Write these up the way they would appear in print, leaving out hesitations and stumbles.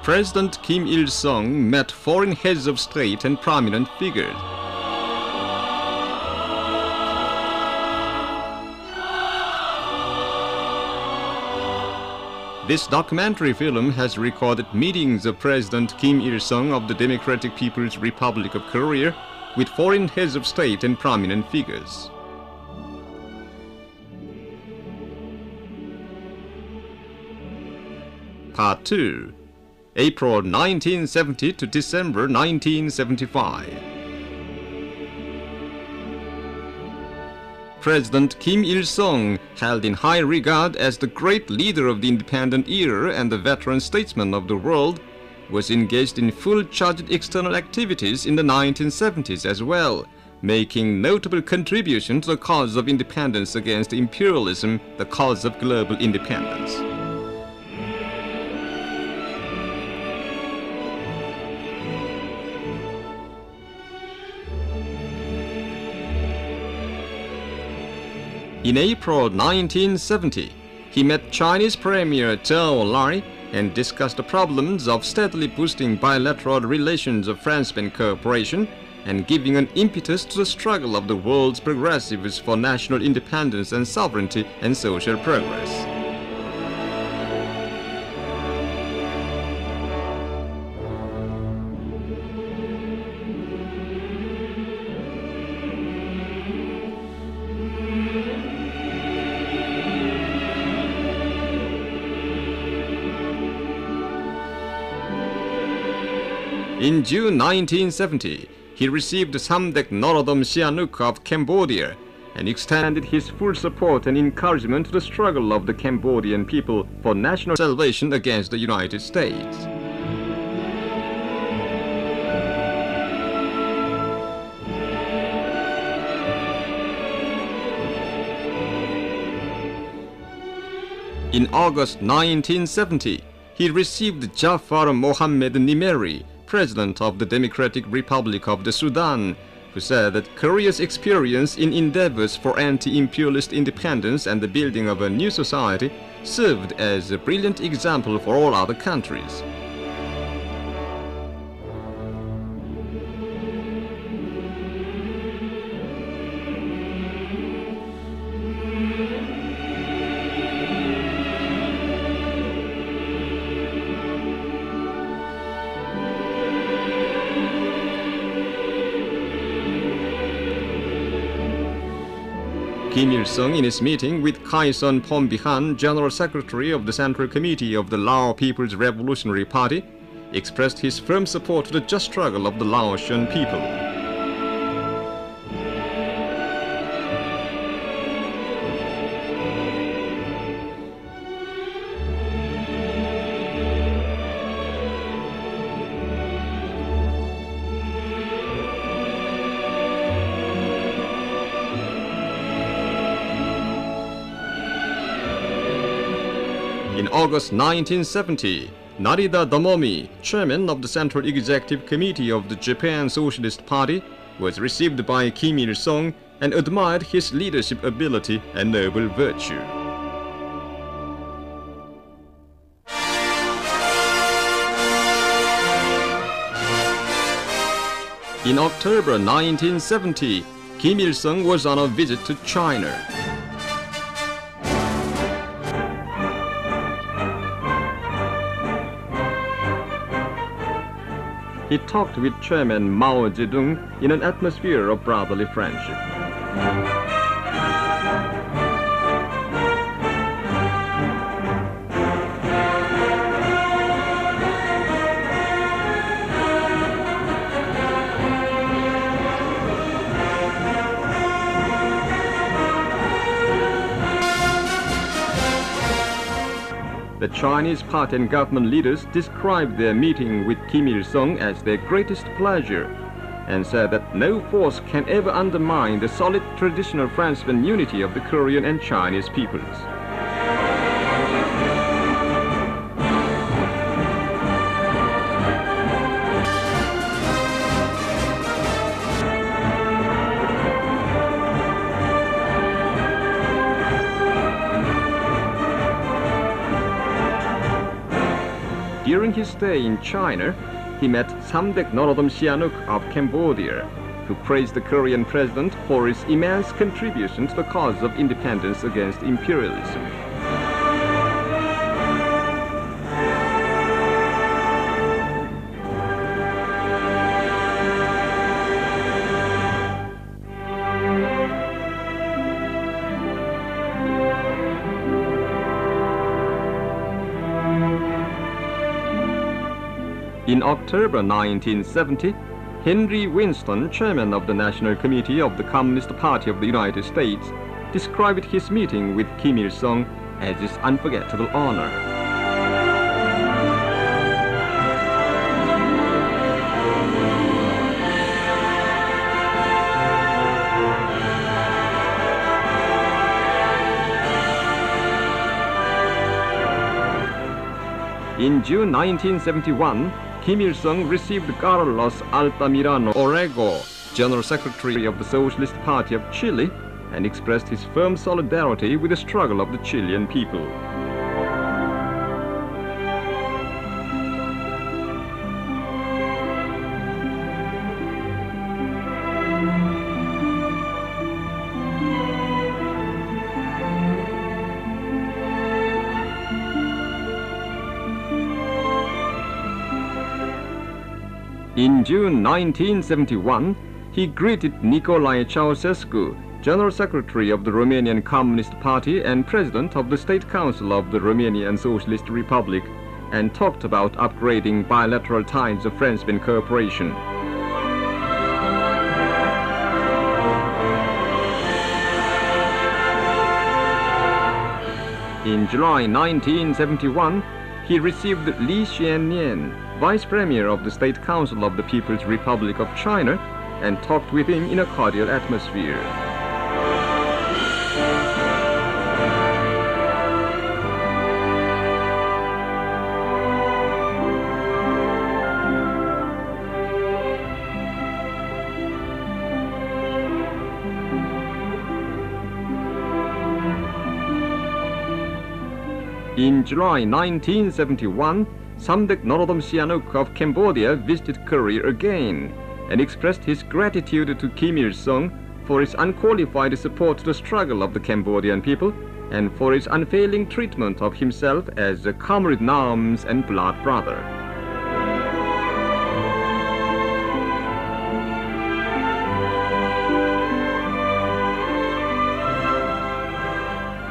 President Kim Il-sung met foreign heads of state and prominent figures. This documentary film has recorded meetings of President Kim Il-sung of the Democratic People's Republic of Korea with foreign heads of state and prominent figures. Part 2. April 1970 to December 1975. President Kim Il-sung, held in high regard as the great leader of the independent era and the veteran statesman of the world, was engaged in full-charged external activities in the 1970s as well, making notable contribution to the cause of independence against imperialism, the cause of global independence. In April 1970, he met Chinese Premier Zhou Enlai and discussed the problems of steadily boosting bilateral relations of French-Spain cooperation and giving an impetus to the struggle of the world's progressives for national independence and sovereignty and social progress. In June 1970, he received Samdech Norodom Sihanouk of Cambodia and extended his full support and encouragement to the struggle of the Cambodian people for national salvation against the United States. In August 1970, he received Jafar Mohammed Nimeri, President of the Democratic Republic of the Sudan, who said that Korea's experience in endeavors for anti-imperialist independence and the building of a new society served as a brilliant example for all other countries. Kim Il-sung, in his meeting with Khaesone Phombihan, General Secretary of the Central Committee of the Lao People's Revolutionary Party, expressed his firm support to the just struggle of the Laotian people. In August 1970, Narita Damomi, chairman of the Central Executive Committee of the Japan Socialist Party, was received by Kim Il-sung and admired his leadership ability and noble virtue. In October 1970, Kim Il-sung was on a visit to China. He talked with Chairman Mao Zedong in an atmosphere of brotherly friendship. The Chinese party and government leaders described their meeting with Kim Il-sung as their greatest pleasure and said that no force can ever undermine the solid traditional French-Spain unity of the Korean and Chinese peoples. During during his stay in China, he met Samdech Norodom Sihanouk of Cambodia, who praised the Korean president for his immense contribution to the cause of independence against imperialism. In October 1970, Henry Winston, chairman of the National Committee of the Communist Party of the United States, described his meeting with Kim Il-sung as his unforgettable honor. In June 1971, Kim Il-sung received Carlos Altamirano Orrego, General Secretary of the Socialist Party of Chile, and expressed his firm solidarity with the struggle of the Chilean people. In June 1971, he greeted Nicolae Ceausescu, General Secretary of the Romanian Communist Party and President of the State Council of the Romanian Socialist Republic, and talked about upgrading bilateral ties of friendship and cooperation. In July 1971, he received Li Xiannian, Vice Premier of the State Council of the People's Republic of China, and talked with him in a cordial atmosphere. In July 1971, Samdech Norodom Sihanouk of Cambodia visited Korea again and expressed his gratitude to Kim Il-sung for his unqualified support to the struggle of the Cambodian people and for his unfailing treatment of himself as a comrade in arms and blood brother.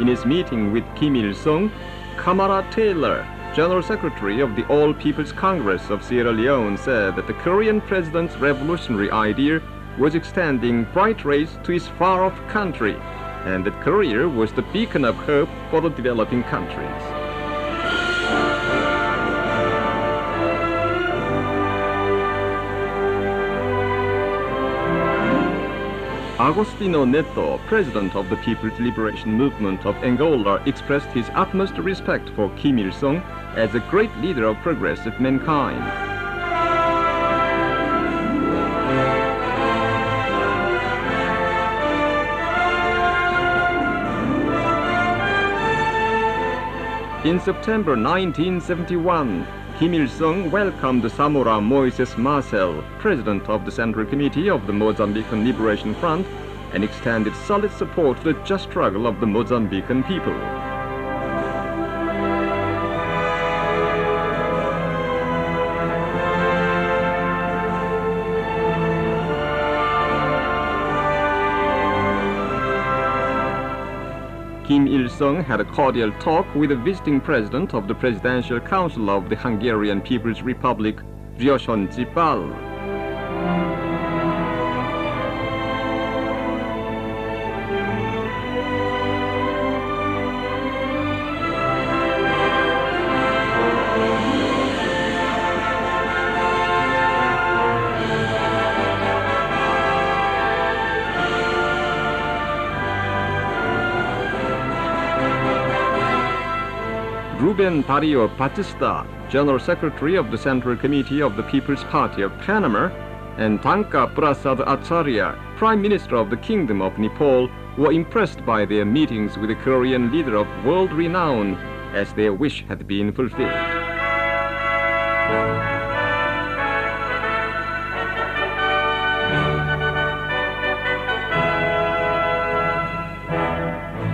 In his meeting with Kim Il-sung, Kamara Taylor, General Secretary of the All People's Congress of Sierra Leone, said that the Korean president's revolutionary idea was extending bright rays to his far-off country, and that Korea was the beacon of hope for the developing countries. Agostinho Neto, president of the People's Liberation Movement of Angola, expressed his utmost respect for Kim Il-sung as a great leader of progressive mankind. In September 1971, Kim Il-sung welcomed Samora Moises Marcel, president of the Central Committee of the Mozambican Liberation Front, and extended solid support to the just struggle of the Mozambican people. Kim Il-sung had a cordial talk with the visiting president of the Presidential Council of the Hungarian People's Republic, Ryoshon Dzipal. Ruben Dario Batista, General Secretary of the Central Committee of the People's Party of Panama, and Tanka Prasad Acharya, Prime Minister of the Kingdom of Nepal, were impressed by their meetings with the Korean leader of world renown, as their wish had been fulfilled.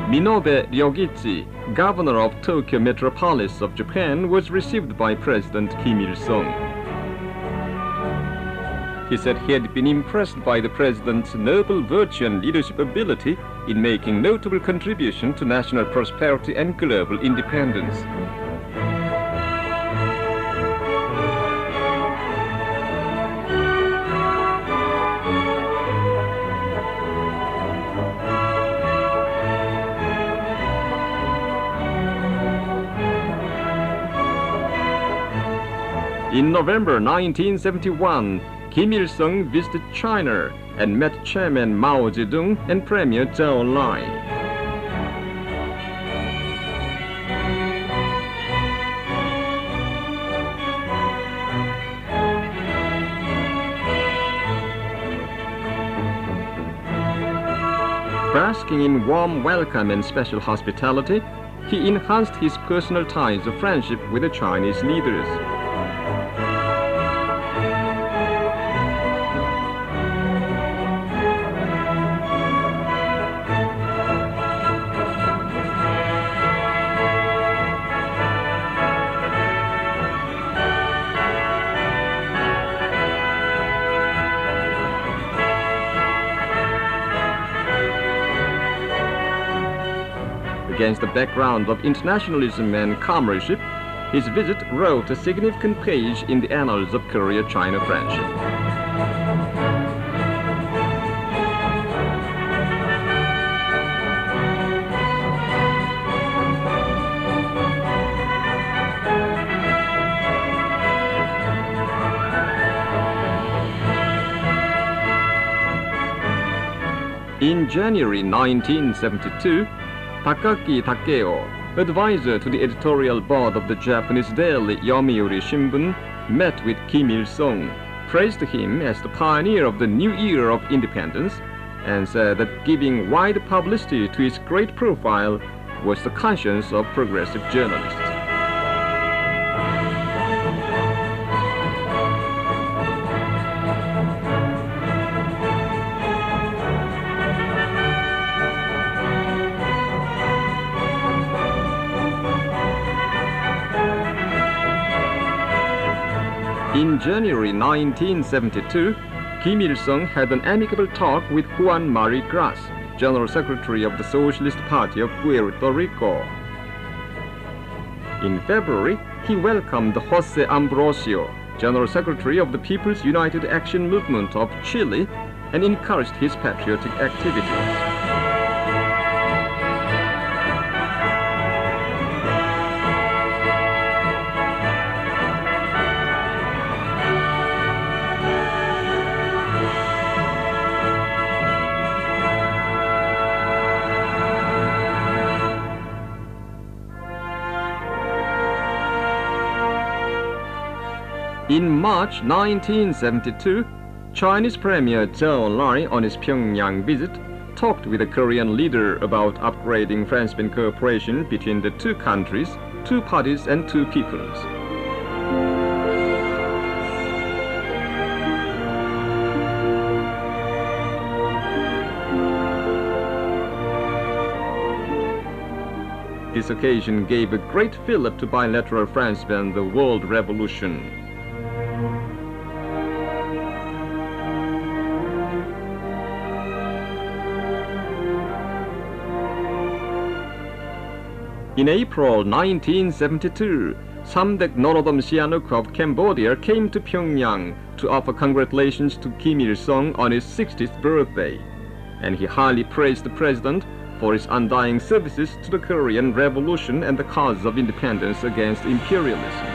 Minobe Ryogichi, governor of Tokyo metropolis of Japan, was received by President Kim Il-sung. He said he had been impressed by the president's noble virtue and leadership ability in making notable contribution to national prosperity and global independence. In November 1971, Kim Il-sung visited China and met Chairman Mao Zedong and Premier Zhou Enlai. Basking in warm welcome and special hospitality, he enhanced his personal ties of friendship with the Chinese leaders. Against the background of internationalism and comradeship, his visit wrote a significant page in the annals of Korea-China friendship. In January 1972, Takaki Takeo, advisor to the editorial board of the Japanese daily Yomiuri Shimbun, met with Kim Il-sung, praised him as the pioneer of the new era of independence, and said that giving wide publicity to his great profile was the conscience of progressive journalists. In January 1972, Kim Il-sung had an amicable talk with Juan Mari Gras, General Secretary of the Socialist Party of Puerto Rico. In February, he welcomed Jose Ambrosio, General Secretary of the People's United Action Movement of Chile, and encouraged his patriotic activities. In March 1972, Chinese Premier Zhou Enlai, on his Pyongyang visit, talked with the Korean leader about upgrading friendship cooperation between the two countries, two parties and two peoples. This occasion gave a great fillip to bilateral friendship and the world revolution. In April 1972, Samdech Norodom Sihanouk of Cambodia came to Pyongyang to offer congratulations to Kim Il-sung on his 60th birthday, and he highly praised the president for his undying services to the Korean Revolution and the cause of independence against imperialism.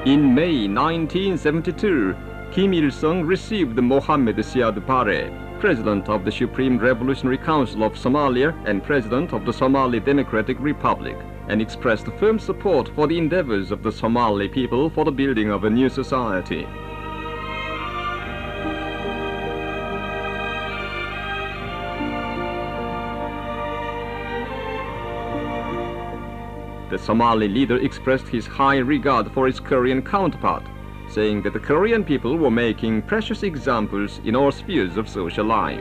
In May 1972, Kim Il-sung received Mohammed Siad Barre, President of the Supreme Revolutionary Council of Somalia and President of the Somali Democratic Republic, and expressed firm support for the endeavors of the Somali people for the building of a new society. the Somali leader expressed his high regard for his Korean counterpart, saying that the Korean people were making precious examples in all spheres of social life.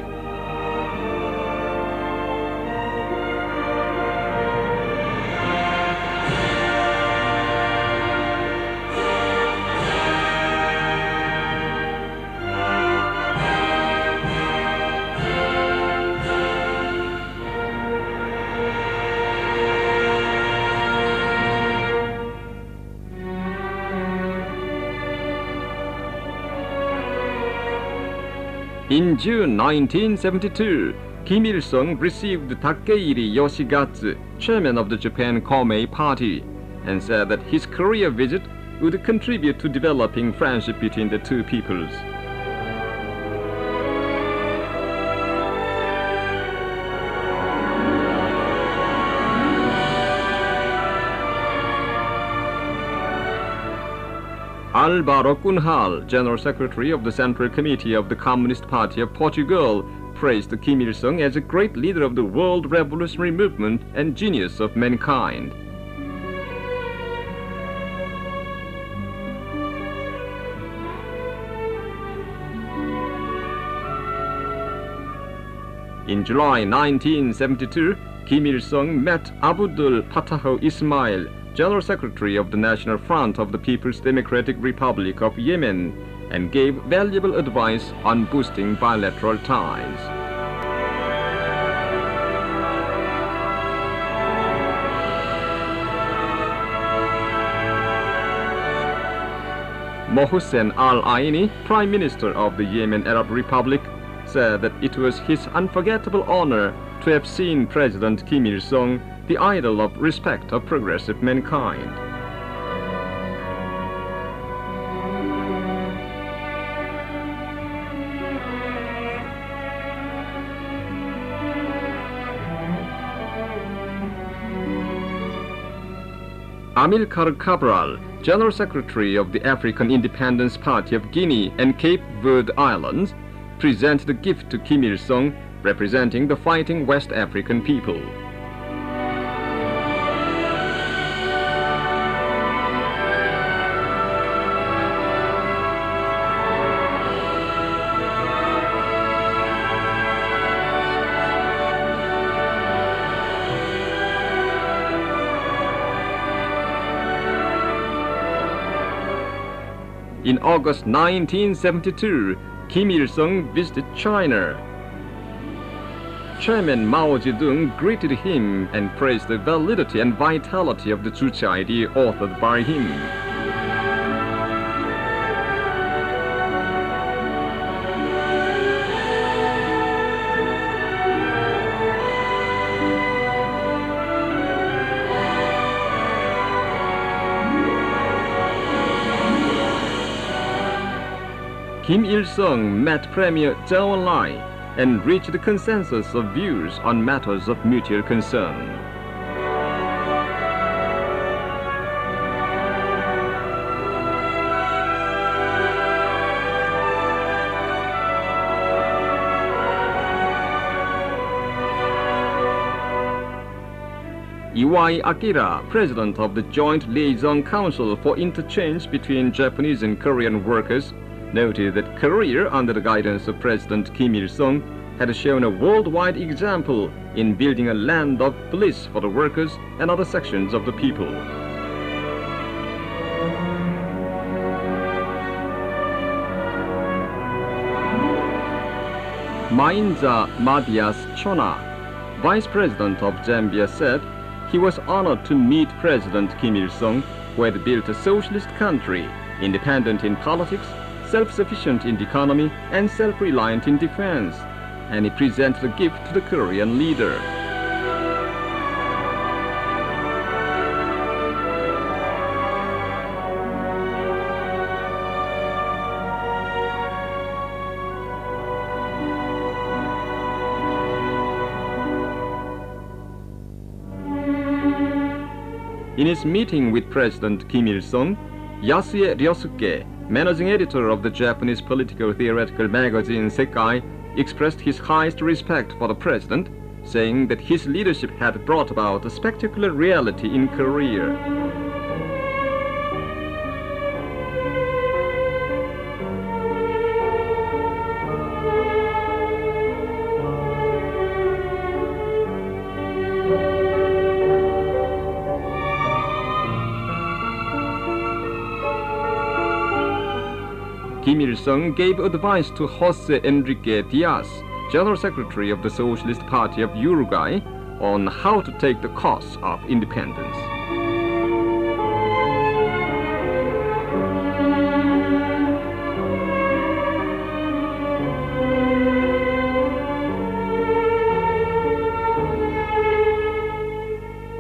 In June 1972, Kim Il-sung received Takehiro Yoshigatsu, chairman of the Japan Komeei Party, and said that his Korea visit would contribute to developing friendship between the two peoples. Álvaro Cunhal, General Secretary of the Central Committee of the Communist Party of Portugal, praised Kim Il-sung as a great leader of the world revolutionary movement and genius of mankind. In July 1972, Kim Il-sung met Abdul Fattah Ismail, General Secretary of the National Front of the People's Democratic Republic of Yemen, and gave valuable advice on boosting bilateral ties. Mohsen Al-Aini, Prime Minister of the Yemen Arab Republic, said that it was his unforgettable honor to have seen President Kim Il-sung, the idol of respect of progressive mankind. Amilcar Cabral, General Secretary of the African Independence Party of Guinea and Cape Verde Islands, presented a gift to Kim Il-sung, representing the fighting West African people. In August 1972, Kim Il-sung visited China. Chairman Mao Zedong greeted him and praised the validity and vitality of the Juche idea authored by him. Kim Il-sung met Premier Zhou Enlai and reached a consensus of views on matters of mutual concern. Iwai Akira, president of the Joint Liaison Council for Interchange between Japanese and Korean Workers, noted that Korea, under the guidance of President Kim Il-sung, had shown a worldwide example in building a land of bliss for the workers and other sections of the people. Mainza Madias Chona, Vice President of Zambia, said he was honored to meet President Kim Il-sung, who had built a socialist country, independent in politics, self-sufficient in the economy, and self-reliant in defense, and he presented a gift to the Korean leader. In his meeting with President Kim Il-sung, Yasue Ryosuke, managing editor of the Japanese political theoretical magazine Sekai, expressed his highest respect for the president, saying that his leadership had brought about a spectacular reality in Korea. Kim Il-sung gave advice to José Enrique Diaz, General Secretary of the Socialist Party of Uruguay, on how to take the course of independence.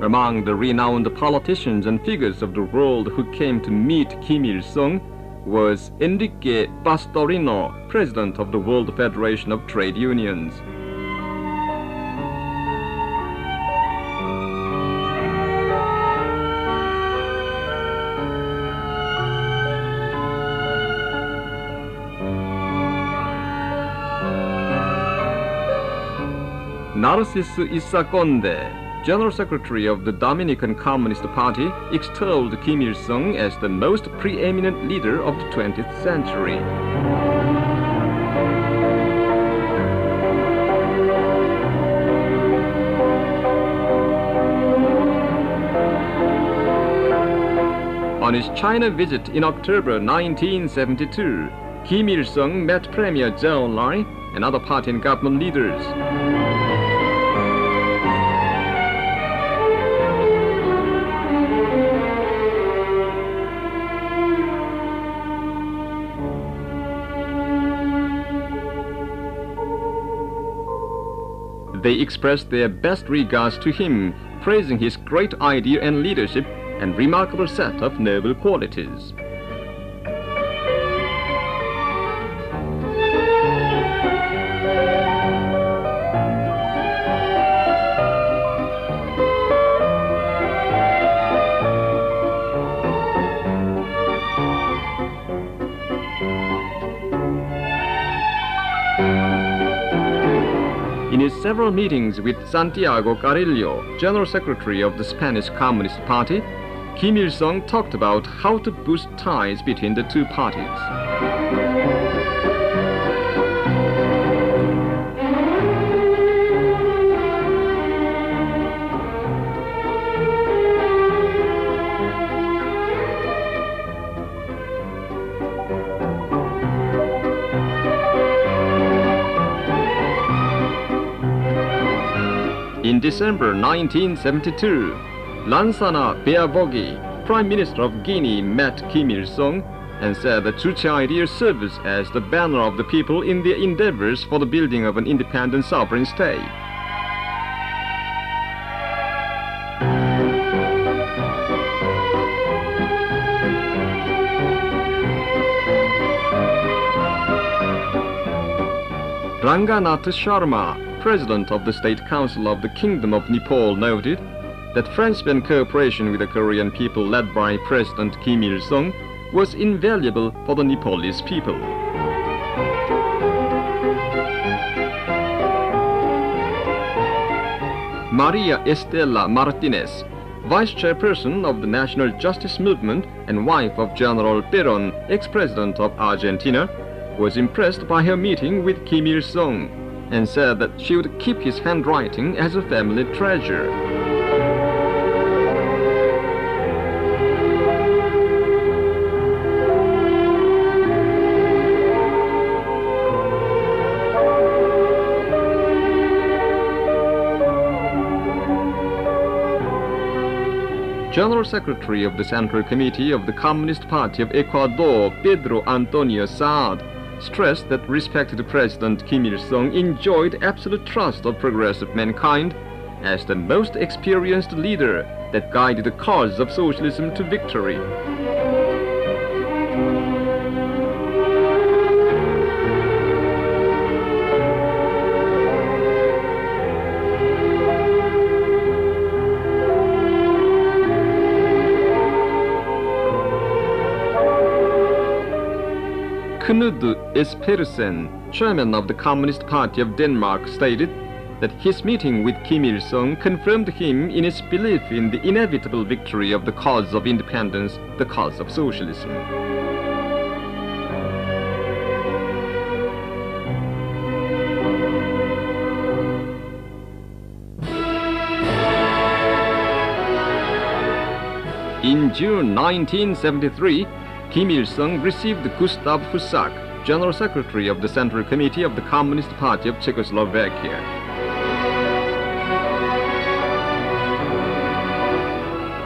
Among the renowned politicians and figures of the world who came to meet Kim Il-sung was Enrique Pastorino, president of the World Federation of Trade Unions. Narciso Issa-Conde, General Secretary of the Dominican Communist Party, extolled Kim Il-sung as the most preeminent leader of the 20th century. On his China visit in October 1972, Kim Il-sung met Premier Zhou Enlai and other party and government leaders. They expressed their best regards to him, praising his great idea and leadership and remarkable set of noble qualities. In his several meetings with Santiago Carrillo, General Secretary of the Spanish Communist Party, Kim Il-sung talked about how to boost ties between the two parties. In December 1972, Lansana Beavogi, Prime Minister of Guinea, met Kim Il-sung and said the Juche idea serves as the banner of the people in their endeavors for the building of an independent sovereign state. Ranganath Sharma, President of the State Council of the Kingdom of Nepal, noted that friendship cooperation with the Korean people led by President Kim Il-sung was invaluable for the Nepalese people. Maria Estela Martinez, Vice Chairperson of the National Justice Movement and wife of General Perón, ex-president of Argentina, was impressed by her meeting with Kim Il-sung and said that she would keep his handwriting as a family treasure. General Secretary of the Central Committee of the Communist Party of Ecuador, Pedro Antonio Saad, stressed that respected President Kim Il-sung enjoyed absolute trust of progressive mankind as the most experienced leader that guided the cause of socialism to victory. Knud Espersen, chairman of the Communist Party of Denmark, stated that his meeting with Kim Il-sung confirmed him in his belief in the inevitable victory of the cause of independence, the cause of socialism. In June 1973, Kim Il-sung received Gustav Husak, General Secretary of the Central Committee of the Communist Party of Czechoslovakia.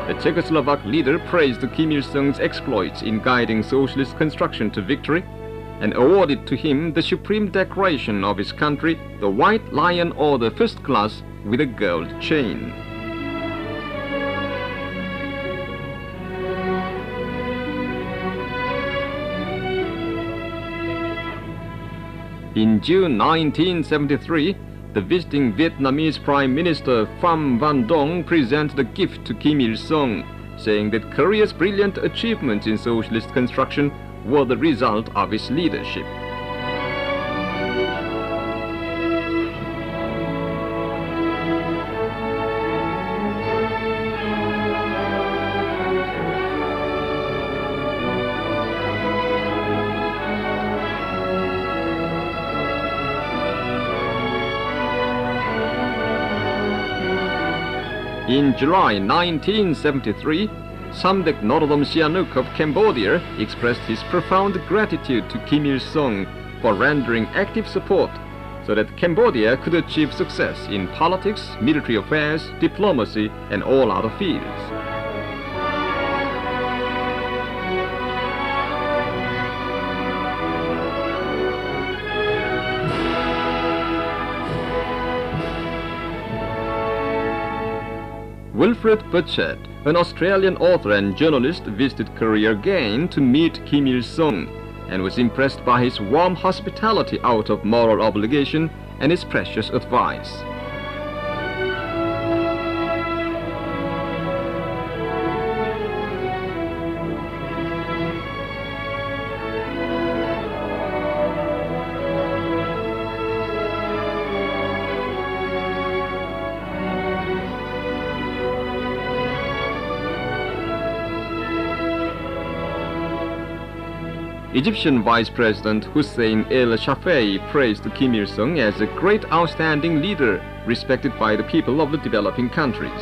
The Czechoslovak leader praised Kim Il-sung's exploits in guiding socialist construction to victory and awarded to him the supreme decoration of his country, the White Lion Order First Class with a gold chain. In June 1973, the visiting Vietnamese Prime Minister Pham Van Dong presented a gift to Kim Il-sung, saying that Korea's brilliant achievements in socialist construction were the result of his leadership. In July 1973, Samdech Norodom Sihanouk of Cambodia expressed his profound gratitude to Kim Il-sung for rendering active support so that Cambodia could achieve success in politics, military affairs, diplomacy, and all other fields. Wilfred Burchett, an Australian author and journalist, visited Korea again to meet Kim Il-sung and was impressed by his warm hospitality out of moral obligation and his precious advice. Egyptian Vice President Hussein El Shafei praised Kim Il-sung as a great outstanding leader respected by the people of the developing countries.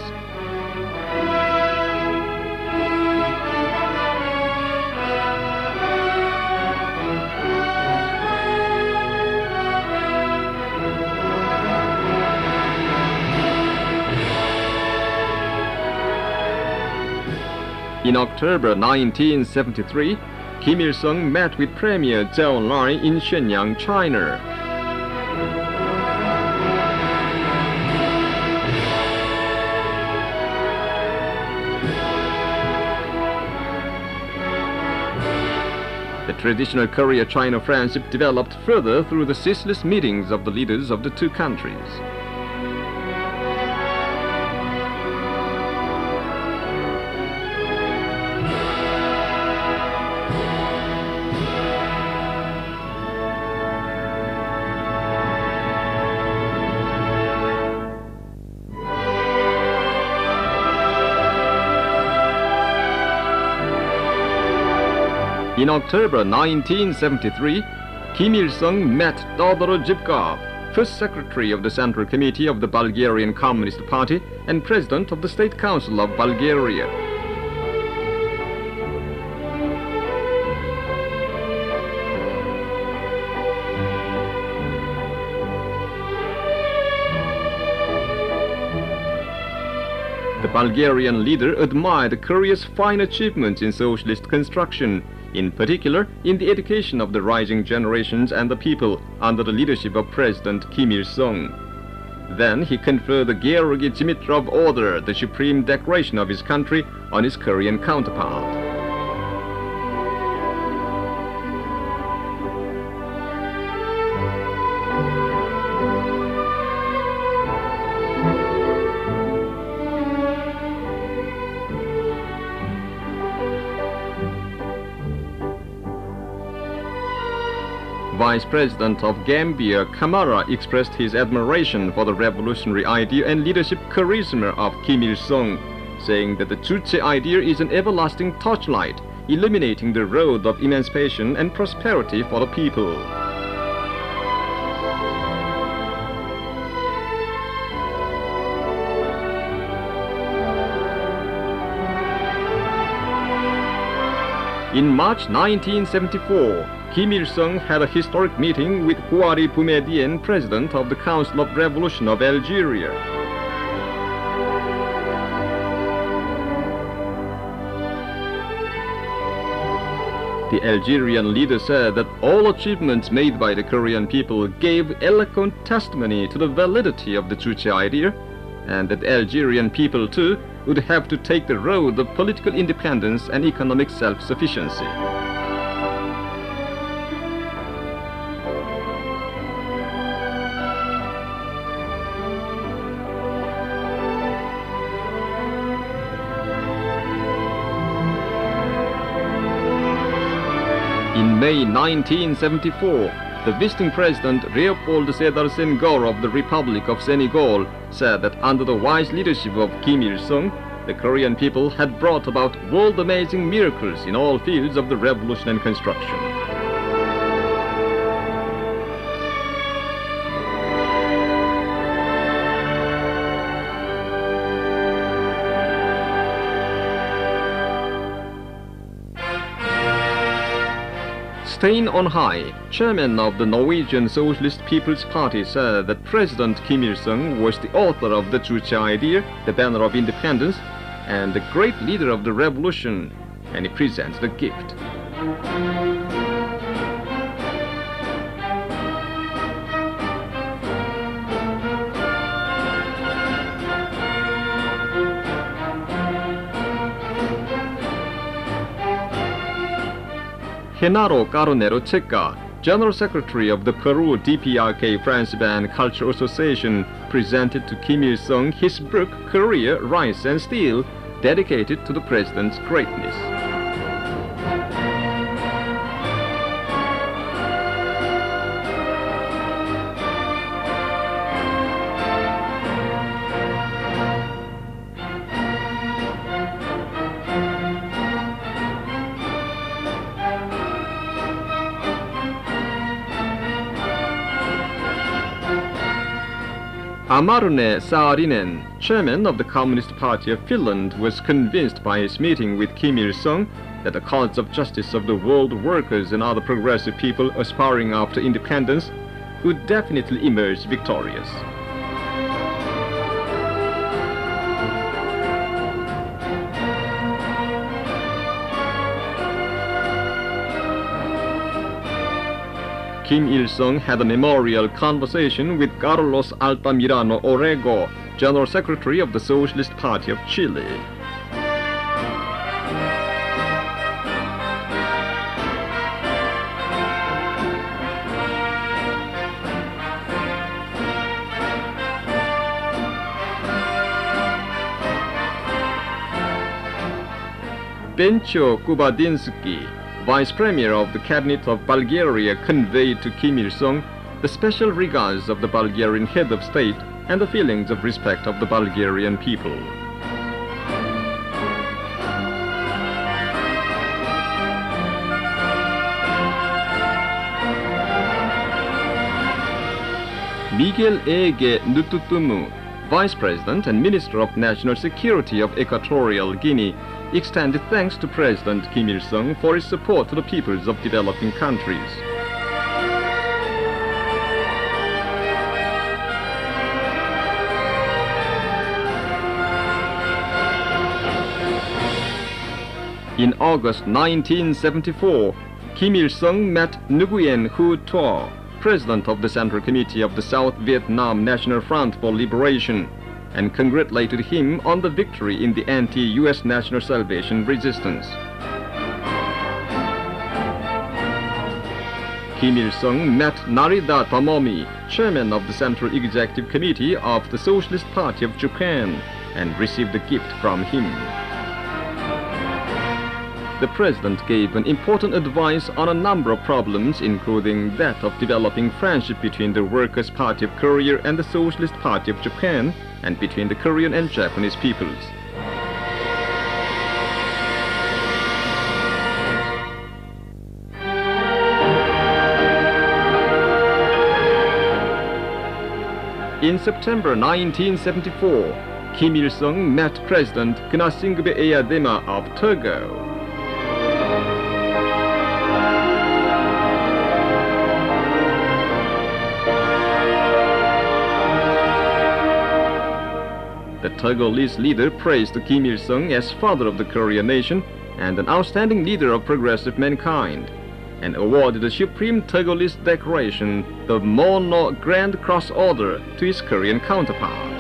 In October 1973, Kim Il-sung met with Premier Zhou Enlai in Shenyang, China. The traditional Korea-China friendship developed further through the ceaseless meetings of the leaders of the two countries. In October 1973, Kim Il-sung met Todor Zhivkov, first secretary of the Central Committee of the Bulgarian Communist Party and president of the State Council of Bulgaria. The Bulgarian leader admired Korea's fine achievements in socialist construction, in particular in the education of the rising generations and the people under the leadership of President Kim Il-sung. Then he conferred the Georgy Dimitrov Order, the supreme decoration of his country, on his Korean counterpart. Vice President of Gambia, Camara, expressed his admiration for the revolutionary idea and leadership charisma of Kim Il-sung, saying that the Juche idea is an everlasting torchlight, illuminating the road of emancipation and prosperity for the people. In March 1974, Kim Il-sung had a historic meeting with Houari Boumediene, President of the Council of Revolution of Algeria. The Algerian leader said that all achievements made by the Korean people gave eloquent testimony to the validity of the Juche idea, and that the Algerian people too would have to take the road of political independence and economic self-sufficiency. In May 1974, the visiting president Léopold Sédar Senghor of the Republic of Senegal said that under the wise leadership of Kim Il-sung, the Korean people had brought about world-amazing miracles in all fields of the revolution and construction. Staying on high, chairman of the Norwegian Socialist People's Party said that President Kim Il-sung was the author of the Juche idea, the banner of independence, and the great leader of the revolution, and he presented a gift. Genaro Caronero Checa, General Secretary of the Peru DPRK France Band Culture Association, presented to Kim Il-sung his book Korea, Rice and Steel, dedicated to the President's greatness. Amarne Saarinen, chairman of the Communist Party of Finland, was convinced by his meeting with Kim Il-sung that the cause of justice of the world workers and other progressive people aspiring after independence would definitely emerge victorious. Kim Il-sung had a memorial conversation with Carlos Altamirano Orrego, General Secretary of the Socialist Party of Chile. Bencho Kubadinsky, Vice Premier of the Cabinet of Bulgaria, conveyed to Kim Il-sung the special regards of the Bulgarian head of state and the feelings of respect of the Bulgarian people. Miguel Ege Nututumu, Vice President and Minister of National Security of Equatorial Guinea, extended thanks to President Kim Il-sung for his support to the peoples of developing countries. In August 1974, Kim Il-sung met Nguyen Hu Tuo, President of the Central Committee of the South Vietnam National Front for Liberation, and congratulated him on the victory in the anti-US National Salvation Resistance. Kim Il-sung met Narida Tomomi, chairman of the Central Executive Committee of the Socialist Party of Japan, and received a gift from him. the president gave an important advice on a number of problems, including that of developing friendship between the Workers' Party of Korea and the Socialist Party of Japan, and between the Korean and Japanese peoples. In September 1974, Kim Il-sung met President Gnassingbé Eyadema of Togo. The Togolese leader praised Kim Il-sung as father of the Korean nation and an outstanding leader of progressive mankind, and awarded the Supreme Togolese Decoration, the Mono Grand Cross Order, to his Korean counterpart.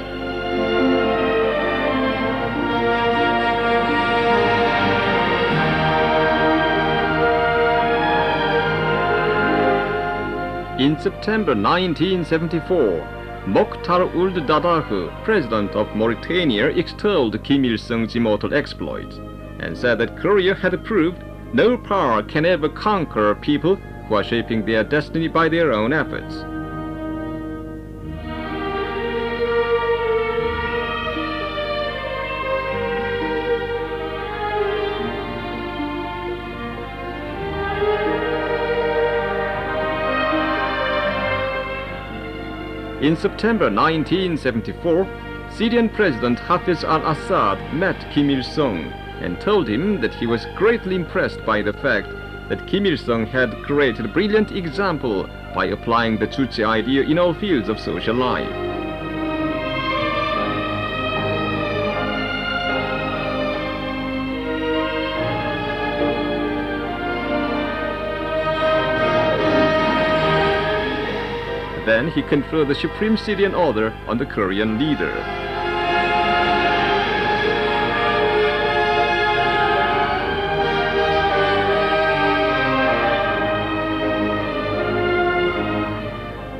In September 1974, Mokhtar Ould Daddah, president of Mauritania, extolled Kim Il-sung's immortal exploits and said that Korea had proved no power can ever conquer people who are shaping their destiny by their own efforts. In September 1974, Syrian President Hafez al-Assad met Kim Il-sung and told him that he was greatly impressed by the fact that Kim Il-sung had created a brilliant example by applying the Juche idea in all fields of social life. Then he conferred the Supreme Syrian Order on the Korean leader.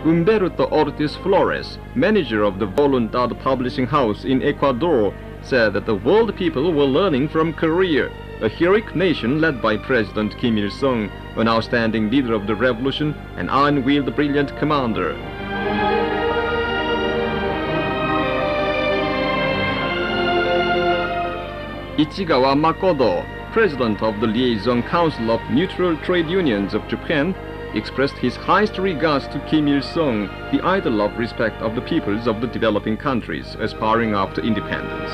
Humberto Ortiz Flores, manager of the Voluntad publishing house in Ecuador, said that the world people were learning from Korea, a heroic nation led by President Kim Il-sung, an outstanding leader of the revolution, an iron-willed brilliant commander. Ichigawa Makoto, president of the Liaison Council of Neutral Trade Unions of Japan, expressed his highest regards to Kim Il-sung, the idol of respect of the peoples of the developing countries aspiring after independence.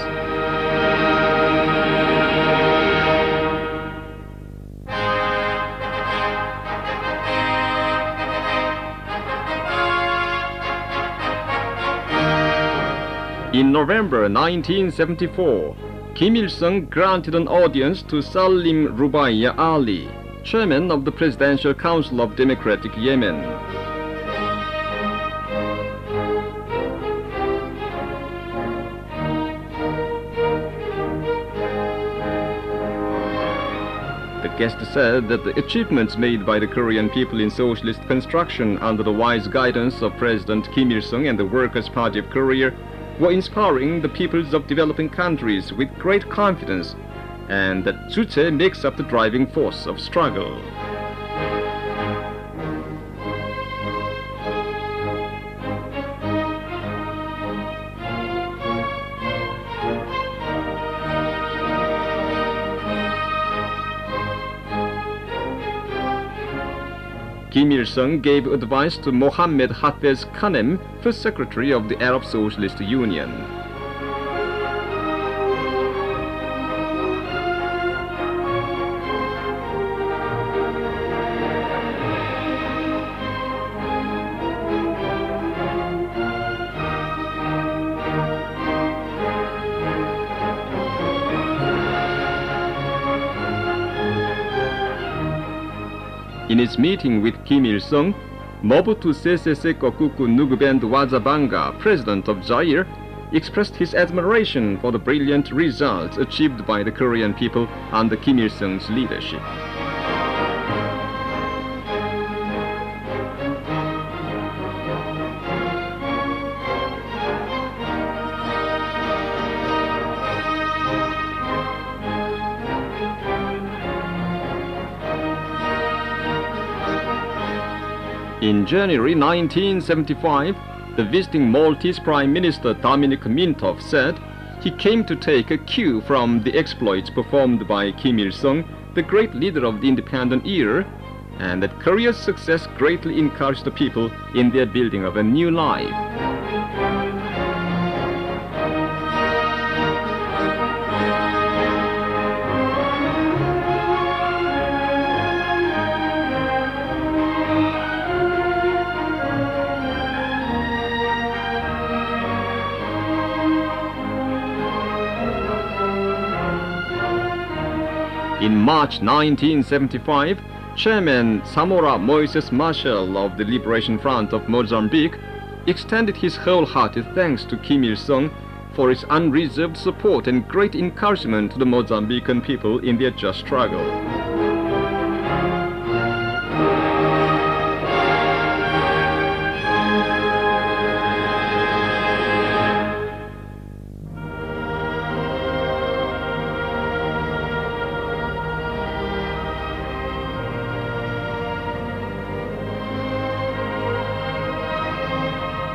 In November 1974, Kim Il-sung granted an audience to Salim Rubaiya Ali, chairman of the Presidential Council of Democratic Yemen. The guest said that the achievements made by the Korean people in socialist construction under the wise guidance of President Kim Il-sung and the Workers' Party of Korea were inspiring the peoples of developing countries with great confidence, and that Juche makes up the driving force of struggle. Kim Il-sung gave advice to Mohammed Hafez Khanem, first secretary of the Arab Socialist Union. In his meeting with Kim Il-sung, Mobutu Sese Seko Kuku Nugubend Wazabanga, president of Zaire, expressed his admiration for the brilliant results achieved by the Korean people under Kim Il-sung's leadership. In January 1975, the visiting Maltese Prime Minister Dominik Mintov said he came to take a cue from the exploits performed by Kim Il-sung, the great leader of the independent era, and that Korea's success greatly encouraged the people in their building of a new life. In March 1975, Chairman Samora Moises Machel of the Liberation Front of Mozambique extended his wholehearted thanks to Kim Il-sung for his unreserved support and great encouragement to the Mozambican people in their just struggle.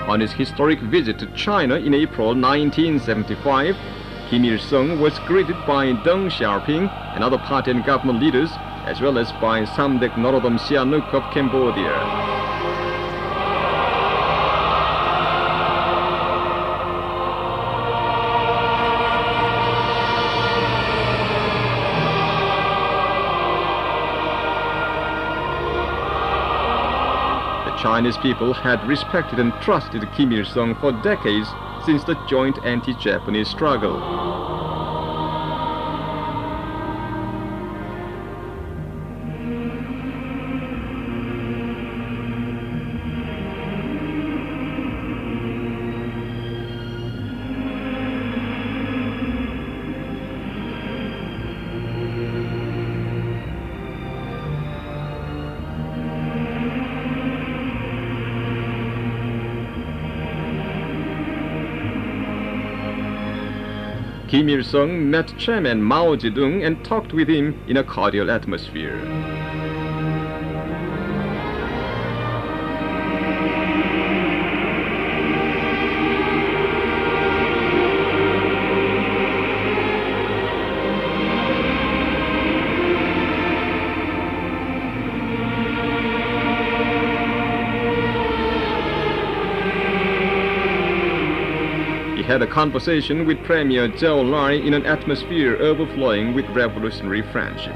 On his historic visit to China in April 1975, Kim Il-sung was greeted by Deng Xiaoping and other party and government leaders, as well as by Samdech Norodom Sihanouk of Cambodia. Chinese people had respected and trusted Kim Il-sung for decades since the joint anti-Japanese struggle. Kim Il-sung met Chairman Mao Zedong and talked with him in a cordial atmosphere. He had a conversation with Premier Zhou Enlai in an atmosphere overflowing with revolutionary friendship.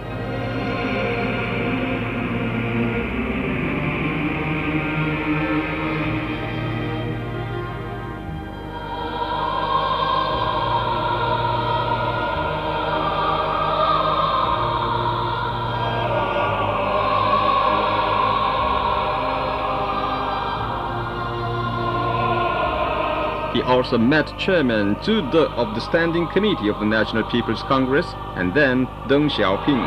He also met Chairman Zhu De of the Standing Committee of the National People's Congress and then Deng Xiaoping.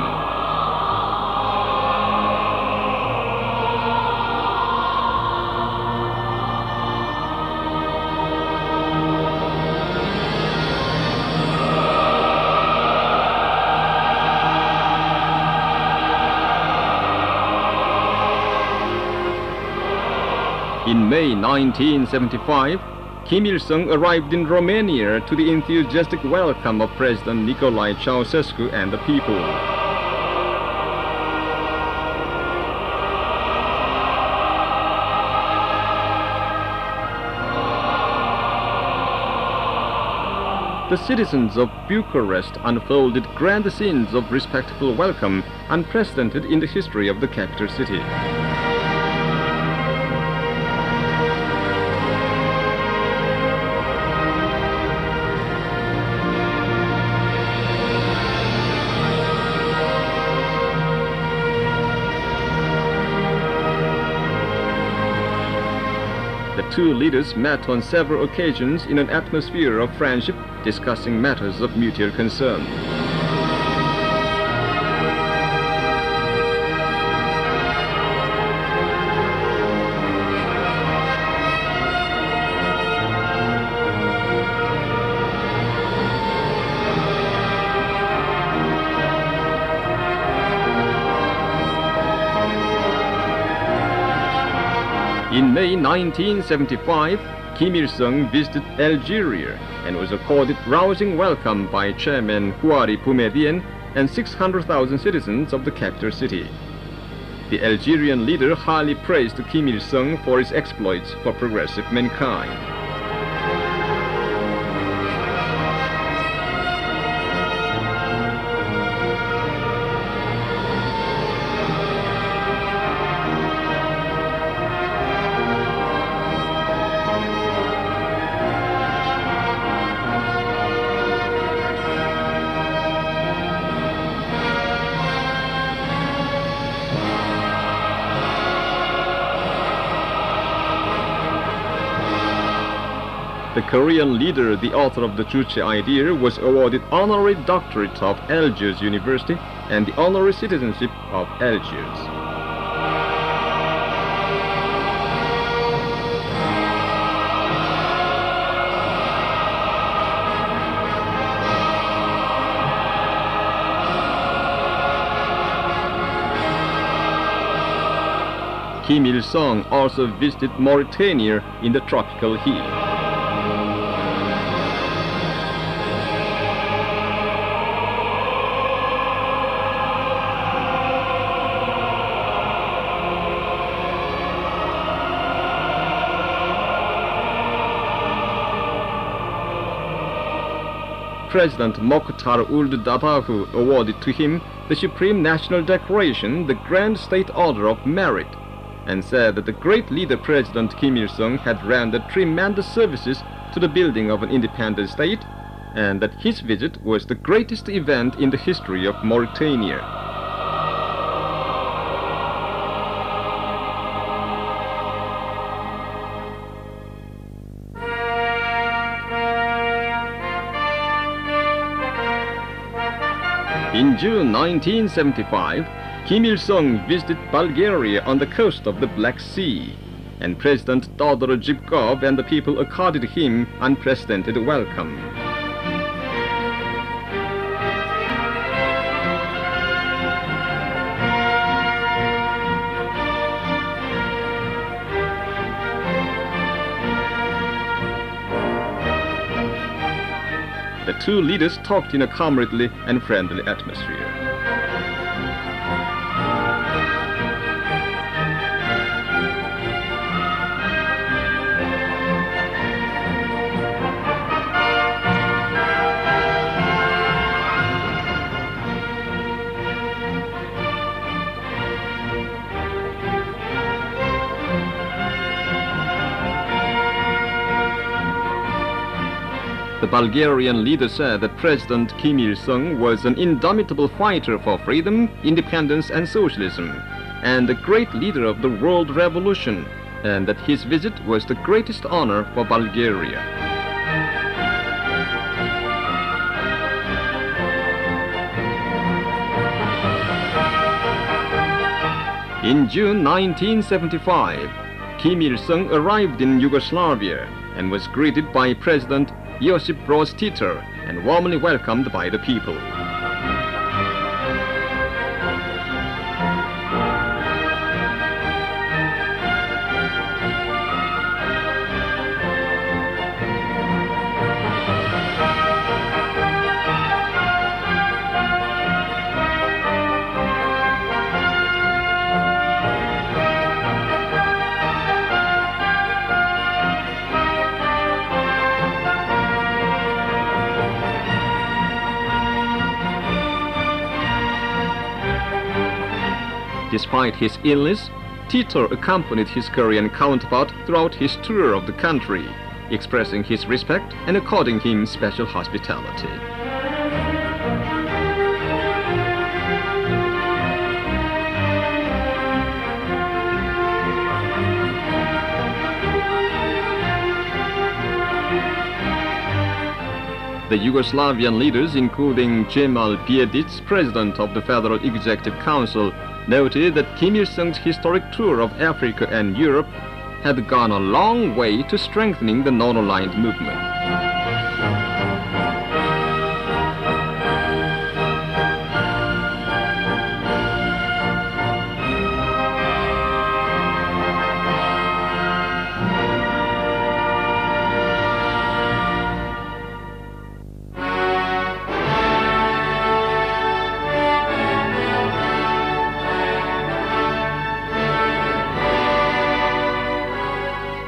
In May 1975, Kim Il-sung arrived in Romania to the enthusiastic welcome of President Nicolae Ceausescu and the people. The citizens of Bucharest unfolded grand scenes of respectful welcome unprecedented in the history of the capital city. The two leaders met on several occasions in an atmosphere of friendship, discussing matters of mutual concern. In May 1975, Kim Il-sung visited Algeria and was accorded rousing welcome by Chairman Houari Boumediene and 600,000 citizens of the capital city. The Algerian leader highly praised Kim Il-sung for his exploits for progressive mankind. The Korean leader, the author of the Juche idea, was awarded honorary doctorate of Algiers University and the honorary citizenship of Algiers. Kim Il-sung also visited Mauritania in the tropical heat. President Mokhtar Ould Daddahu awarded to him the Supreme National Decoration, the Grand State Order of Merit, and said that the great leader President Kim Il-sung had rendered tremendous services to the building of an independent state, and that his visit was the greatest event in the history of Mauritania. In June 1975, Kim Il-sung visited Bulgaria on the coast of the Black Sea, and President Todor Zhivkov and the people accorded him unprecedented welcome. The two leaders talked in a comradely and friendly atmosphere. The Bulgarian leader said that President Kim Il-sung was an indomitable fighter for freedom, independence and socialism, and a great leader of the world revolution, and that his visit was the greatest honor for Bulgaria. In June 1975, Kim Il-sung arrived in Yugoslavia and was greeted by President Josip Broz Tito and warmly welcomed by the people. Despite his illness, Tito accompanied his Korean counterpart throughout his tour of the country, expressing his respect and according him special hospitality. The Yugoslavian leaders, including Cemal Bijedic, president of the Federal Executive Council, noted that Kim Il-sung's historic tour of Africa and Europe had gone a long way to strengthening the non-aligned movement.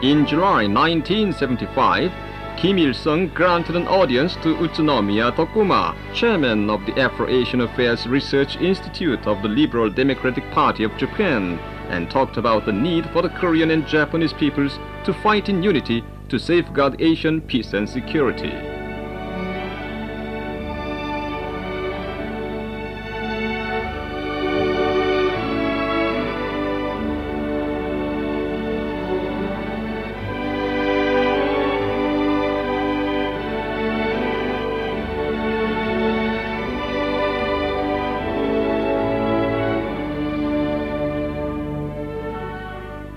In July 1975, Kim Il-sung granted an audience to Utsunomiya Tokuma, chairman of the Afro-Asian Affairs Research Institute of the Liberal Democratic Party of Japan, and talked about the need for the Korean and Japanese peoples to fight in unity to safeguard Asian peace and security.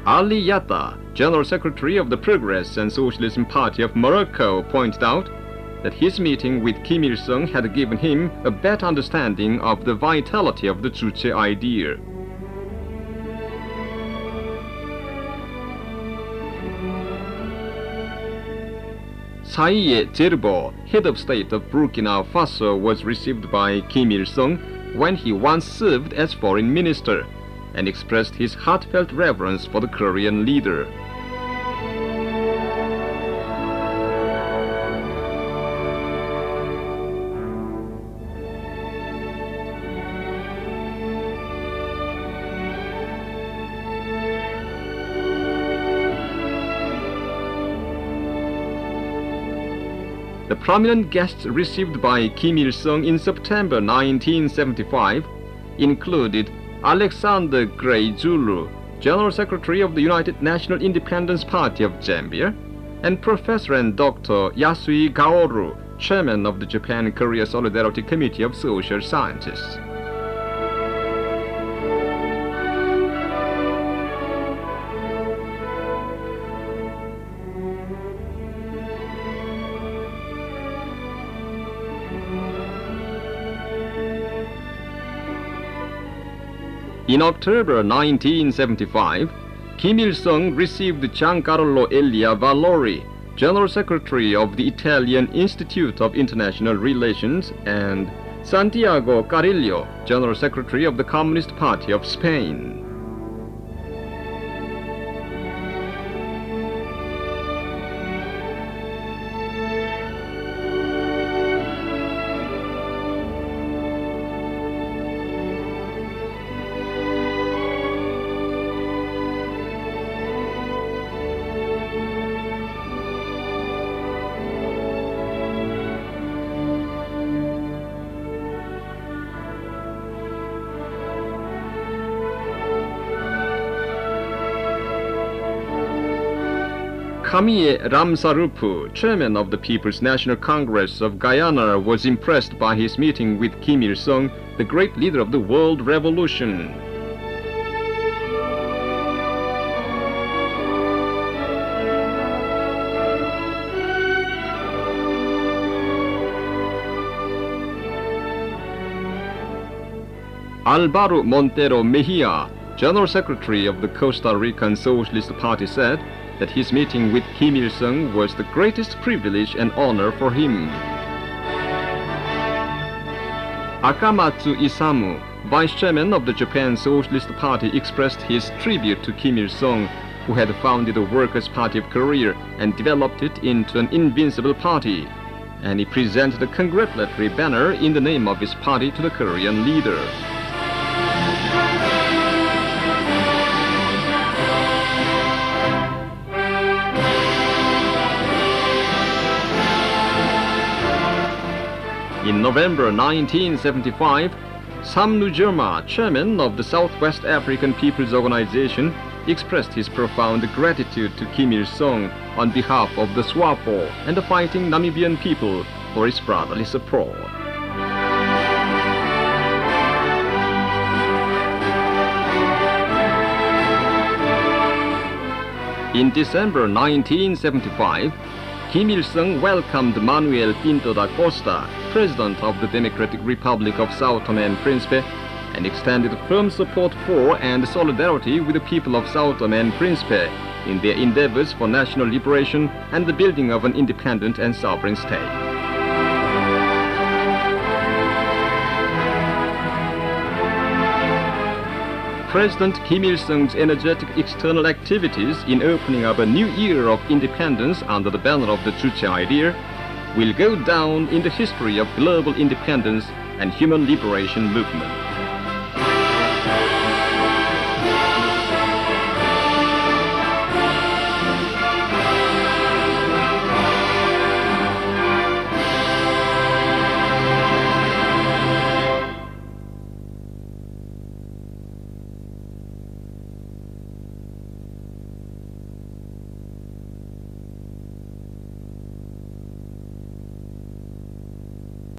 Ali Yatta, General Secretary of the Progress and Socialism Party of Morocco, pointed out that his meeting with Kim Il-sung had given him a better understanding of the vitality of the Juche idea. Saiye Jerbo, head of state of Burkina Faso, was received by Kim Il-sung when he once served as foreign minister, and expressed his heartfelt reverence for the Korean leader. The prominent guests received by Kim Il-sung in September 1975 included Alexander Gray Zulu, General Secretary of the United National Independence Party of Zambia, and Professor and Dr. Yasui Kaoru, Chairman of the Japan-Korea Solidarity Committee of Social Scientists. In October 1975, Kim Il-sung received Giancarlo Elia Valori, General Secretary of the Italian Institute of International Relations, and Santiago Carrillo, General Secretary of the Communist Party of Spain. Kamie Ramsarupu, chairman of the People's National Congress of Guyana, was impressed by his meeting with Kim Il-sung, the great leader of the world revolution. Alvaro Montero Mejia, General Secretary of the Costa Rican Socialist Party, said that his meeting with Kim Il-sung was the greatest privilege and honor for him. Akamatsu Isamu, Vice Chairman of the Japan Socialist Party, expressed his tribute to Kim Il-sung, who had founded the Workers' Party of Korea and developed it into an invincible party, and he presented a congratulatory banner in the name of his party to the Korean leader. In November 1975, Sam Nujoma, chairman of the Southwest African People's Organization, expressed his profound gratitude to Kim Il-sung on behalf of the SWAPO and the fighting Namibian people for his brotherly support. In December 1975, Kim Il-sung welcomed Manuel Pinto da Costa, President of the Democratic Republic of Sao Tome and Principe, and extended firm support for and solidarity with the people of Sao Tome and Principe in their endeavors for national liberation and the building of an independent and sovereign state. President Kim Il-sung's energetic external activities in opening up a new era of independence under the banner of the Juche idea will go down in the history of global independence and human liberation movement.